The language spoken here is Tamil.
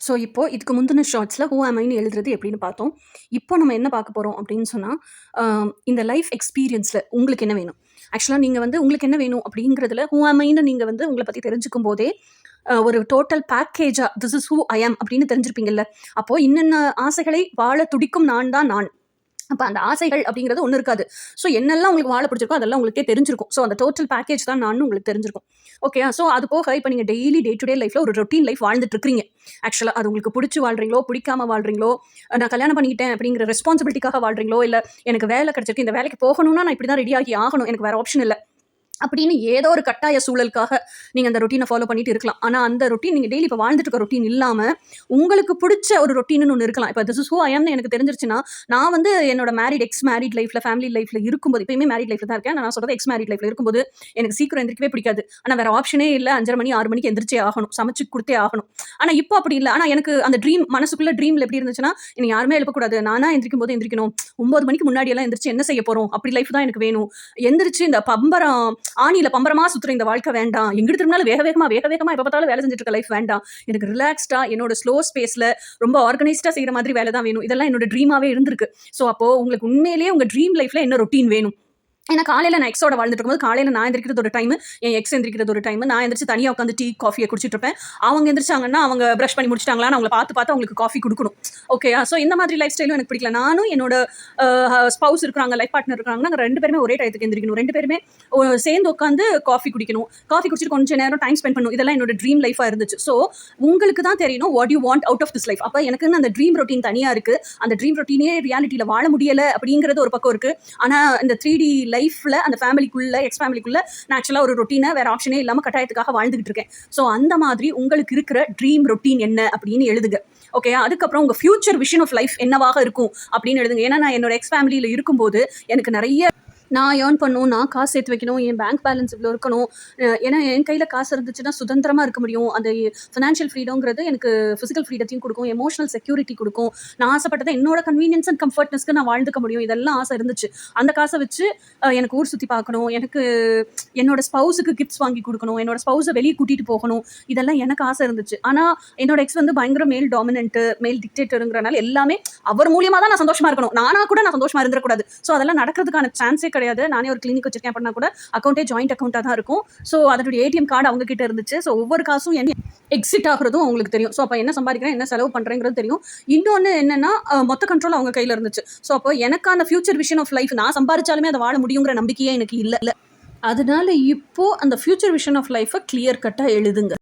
ஸோ, இப்போ இதுக்கு முந்தின ஷார்ட்ஸில் ஹூ ஆம் ஐன்னு எழுதுறது எப்படின்னு பார்த்தோம். இப்போ நம்ம என்ன பார்க்க போறோம் அப்படின்னு சொன்னா, இந்த லைஃப் எக்ஸ்பீரியன்ஸில உங்களுக்கு என்ன வேணும்? ஆக்சுவலா நீங்க வந்து உங்களுக்கு என்ன வேணும் அப்படிங்கிறதுல ஹூ ஆம் ஐன்னு நீங்க வந்து உங்கள பத்தி தெரிஞ்சுக்கும் போதே, ஒரு டோட்டல் பேக்கேஜா this is who I am அப்படின்னு தெரிஞ்சிருப்பீங்கல்ல. அப்போ இன்னென்ன ஆசைகளை வாழ துடிக்கும் நான் தான் நான். அப்ப அந்த ஆசைகள் அப்படிங்கிறது ஒண்ணு இருக்காது. ஸோ என்னெல்லாம் உங்களுக்கு வாழ பிடிச்சிருக்கோ அதெல்லாம் உங்களுக்கே தெரிஞ்சிருக்கும். ஸோ அந்த டோட்டல் பேக்கேஜ் தான் நான்னு உங்களுக்கு தெரிஞ்சிருக்கும். ஓகேயா? ஸோ அது போக இப்ப நீங்க டெய்லி டே டு டே லைஃப்ல ஒரு ரொட்டீன் லைஃப் வாழ்ந்துட்டு இருக்கிறீங்க. ஆக்சுவலா அது உங்களுக்கு புடிச்சு வாழ்றீங்களோ, பிடிக்காம வாழ்றீங்களோ, நான் கல்யாணம் பண்ணிக்கிட்டேன் அப்படிங்கிற ரெஸ்பான்சிபிலிட்டிக்காக வாழ்றீங்களோ, இல்ல எனக்கு வேலை கிடைச்சிருக்கு, இந்த வேலைக்கு போகணும்னா நான் இப்படி தான் ரெடி ஆகி ஆகணும். எனக்கு வேற ஆப்ஷன் இல்ல. அப்படின்னு ஏதோ ஒரு கட்டாய சூழலுக்காக நீங்க அந்த ரொட்டீனை ஃபாலோ பண்ணிட்டு இருக்கலாம். ஆனா அந்த ரொட்டீன் நீங்க டெய்லி இப்ப வாழ்ந்துட்டு இருக்க ரொட்டீன் இல்லாம, உங்களுக்கு புடிச்ச ஒரு ரொட்டீன்னு ஒண்ணு இருக்கலாம். இப்ப திஸ் இஸ் ஹூ ஐ ஆம்ன்னு எனக்கு தெரிஞ்சிருச்சுன்னா, நான் வந்து என்னோட எக்ஸ் மேரிட் லைஃப்ல, ஃபேமிலி லைஃப்ல இருக்கும்போது இப்பயுமே மேரிட் லைஃப்ல தான் இருக்கேன். நான் சொல்றது எக்ஸ் மேரிட் லைஃப்ல இருக்கும்போது, எனக்கு சீக்கிரம் எந்திரிக்கவே பிடிக்காது. ஆனா வேற ஆப்ஷனே இல்ல. 5:30 மணி, 6 மணிக்கு எந்திரிச்சே ஆகணும். சமைச்சு குடுத்தே ஆகணும். ஆனா இப்போ அப்படி இல்ல. ஆனா எனக்கு அந்த மனசுக்குள்ள ட்ரீம்ல எப்படி இருந்துச்சுன்னா, என்னை யாருமே எழுப்பக்கூடாது. நானா எந்திரிக்கும்போது எந்திரிக்கணும். 9 மணிக்கு முன்னாடி எல்லாம் எந்திரிச்சு என்ன செய்ய போறோம்? அப்படி லைஃப் தான் எனக்கு வேணும். எந்திரிச்சு இந்த ஆணியில பம்பரமா சுத்துற இந்த வாழ்க்கை வேண்டாம். எங்கிட்டு திரும்பினாலும் வேக வேகமா எப்ப பார்த்தாலும் வேலை செஞ்சுட்டு இருக்க லைஃப் வேண்டாம். எனக்கு ரிலாக்ஸ்டா என்னோட ஸ்லோ ஸ்பேஸ்ல ரொம்ப ஆர்கனைஸ்டா செய்யற மாதிரி வேலை தான் வேணும். இதெல்லாம் என்னோட ட்ரீமாவே இருந்திருக்கு. ஸோ அப்போ உங்களுக்கு உண்மையிலேயே உங்க ட்ரீம் லைஃப்ல என்ன ரொட்டீன் வேணும்? ஏன்னா காலையில நான் எக்ஸோட வாழ்ந்துட்டு இருக்கும்போது, காலையில நான் எந்திரிக்கிறது ஒரு டைமு, என் எக்ஸ் எந்திரிக்கிறது ஒரு டைமு. நான் எந்திரிச்சு தனியா உட்காந்து டீ, காஃபிய குடிச்சிட்டு இருப்பேன். அவங்க எந்திரிச்சாங்கன்னா, அவங்க பிரஷ் பண்ணி முடிச்சுட்டாங்களான்னு அவங்கள பார்த்து அவங்களுக்கு காஃபி குடுக்கணும். ஓகேயா? ஸோ இந்த மாதிரி லைஃப் ஸ்டைலும் எனக்கு பிடிக்கல. நானும் என்னோட ஸ்பவுஸ் இருக்கிறாங்க, லைஃப் பார்ட்னர் இருக்காங்கன்னா, நாங்க 2 பேருமே ஒரே டயத்துக்கு எந்திரிக்கணும். 2 பேருமே சேர்ந்து உட்காந்து காஃபி குடிக்கணும். காஃபி குடிச்சிட்டு கொஞ்சம் நேரம் டைம் ஸ்பெண்ட் பண்ணணும். இதெல்லாம் என்னோட ட்ரீம் லைஃபா இருந்துச்சு. ஸோ உங்களுக்கு தான் தெரியணும் what you want out of this life. அப்ப எனக்குன்னு அந்த ட்ரீம் ரொட்டீன் தனியா இருக்கு. அந்த ட்ரீம் ரொட்டீனே ரியாலிட்டியில வாழ முடியல அப்படிங்கிறது ஒரு பக்கம் இருக்கு. ஆனா இந்த 3D லைஃப்ல அந்த ஃபேமிலிக்குள்ள, எக்ஸ் ஃபேமிலிக்குள்ள நான் ஆக்சுவலா ஒரு ரொட்டீனை வேற ஆப்ஷனே இல்லாம கட்டாயத்துக்காக வாழ்ந்துகிட்டு இருக்கேன். ஸோ அந்த மாதிரி உங்களுக்கு இருக்கிற ட்ரீம் ரொட்டீன் என்ன அப்படின்னு எழுதுங்க. ஓகே, அதுக்கப்புறம் உங்க ஃபியூச்சர் விஷன் ஆஃப் லைஃப் என்னவாக இருக்கும் அப்படின்னு எழுதுங்க. ஏன்னா நான் என்னோட எக்ஸ் ஃபேமிலியில இருக்கும்போது எனக்கு நிறைய நான் ஏர்ன் பண்ணணும், நான் காசு சேர்த்து வைக்கணும், என் பேங்க் பேலன்ஸ் இவ்வளோ இருக்கணும். ஏன்னா என் கையில் காசு இருந்துச்சுன்னா சுதந்திரமா இருக்க முடியும். அந்த ஃபினான்ஷியல் ஃப்ரீடம்ங்கிறது எனக்கு ஃபிசிக்கல் ஃப்ரீடத்தையும் கொடுக்கும், எமோஷனல் செக்யூரிட்டி கொடுக்கும். நான் ஆசைப்பட்டதை என்னோட கன்வீனியன்ஸ் அண்ட் கம்ஃபர்ட்னஸ்க்கு நான் வாழ்ந்துக்க முடியும். இதெல்லாம் ஆசை இருந்துச்சு. அந்த காசை வச்சு எனக்கு ஊர் சுற்றி பார்க்கணும், எனக்கு என்னோட ஸ்பவுஸுக்கு கிஃப்ட்ஸ் வாங்கி கொடுக்கணும், என்னோட ஸ்பவுஸை வெளியே கூட்டிகிட்டு போகணும். இதெல்லாம் எனக்கு ஆசை இருந்துச்சு. ஆனால் என்னோட எக்ஸ் வந்து பயங்கர மேல் டாமினன்ட்டு, மேல் டிக்டேட்டருங்கிறனால எல்லாமே அவர் மூலியமாக தான் நான் சந்தோஷமா இருக்கணும். நானா கூட நான் சந்தோஷமா இருந்துடக்கூடாது. ஸோ அதெல்லாம் நடக்கிறதுக்கான சான்ஸே கிடையாது. நானே ஒரு கிளினிக் வச்சிருக்கேன் அப்படின்னா கூட அக்கௌண்ட்டே ஜாயிண்ட் அக்கௌண்ட்டாக தான் இருக்கும். ஸோ அதோட ஏடிஎம் கார்டு அவங்க கிட்ட இருந்துச்சு. ஸோ ஒவ்வொரு காசும் என்ன எக்ஸிட் ஆகுறதும் அவங்களுக்கு தெரியும். ஸோ அப்போ என்ன சம்பாதிக்கிறேன், என்ன செலவு பண்ணுறேங்கிறது தெரியும். இன்னொன்று என்னன்னா, மொத்த கண்ட்ரோல் அவங்க கையில் இருந்துச்சு. ஸோ அப்போ எனக்கான ஃபியூச்சர் விஷன் ஆஃப் லைஃப் நான் சம்பாதிச்சாலுமே அதை வாழ முடியுங்கிற நம்பிக்கையே எனக்கு இல்லை. அதனால இப்போ அந்த ஃபியூச்சர் விஷன் ஆஃப் லைஃபை கிளியர் கட்டாக எழுதுங்க.